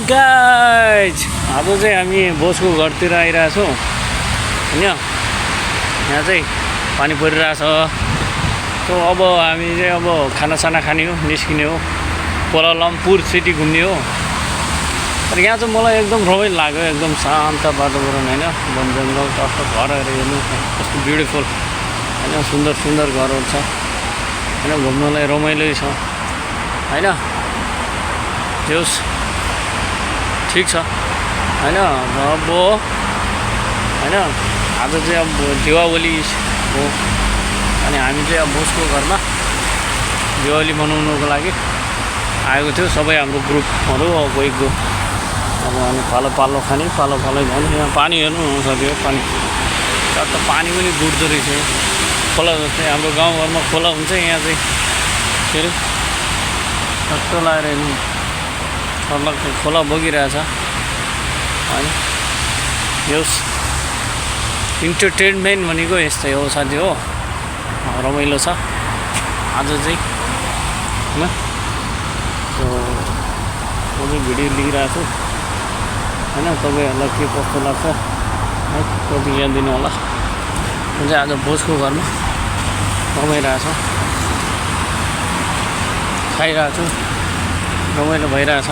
Guys आज चाहिँ हामी बोसको घरतिर आइरहेछौँ होइन। यहाँ चाहिँ पानी परिरहेछ। तो अब हामी चाहिँ अब खानासाना खाने हो, निस्किने हो, कोलालम्पुर सिटी घुम्ने हो। तर यहाँ चाहिँ मलाई एकदम रमाइलो लाग्यो, एकदम शान्त वातावरण होइन। वन जङ्गल टक्क घरहरू हेर्नु कस्तो ब्युटिफुल होइन, सुन्दर सुन्दर घरहरू छ होइन। घुम्नलाई रमाइलो छ होइन। जोस् ठिक छ होइन। अब होइन आज चाहिँ अब दिवाली हो अनि हामी चाहिँ अब बोसको घरमा दिवाली मनाउनको लागि आएको थियो। सबै हाम्रो ग्रुपहरू गएको अब हामी पालो खाने, पालो जाने। यहाँ पानी हेर्नु सक्यो, पानी त पानी पनि बुढ्दो रहेछ। खोला जस्तै हाम्रो गाउँघरमा खोला हुन्छ, यहाँ चाहिँ के अरे टक्क लगाएर हेर्नु सर्लक्क खोला बगिरहेछ होइन। यस इन्टरटेनमेन्ट भनेको यस्तै हो साथी हो, रमाइलो छ आज चाहिँ होइन। म चाहिँ भिडियो लिइरहेको छु होइन। तपाईँहरूलाई के कस्तो लाग्छ है प्रतिक्रिया दिनु होला। म चाहिँ आज बोसको घरमा रमाइरहेको छु, खाइरहेको छु, रमाइलो भइरहेछ।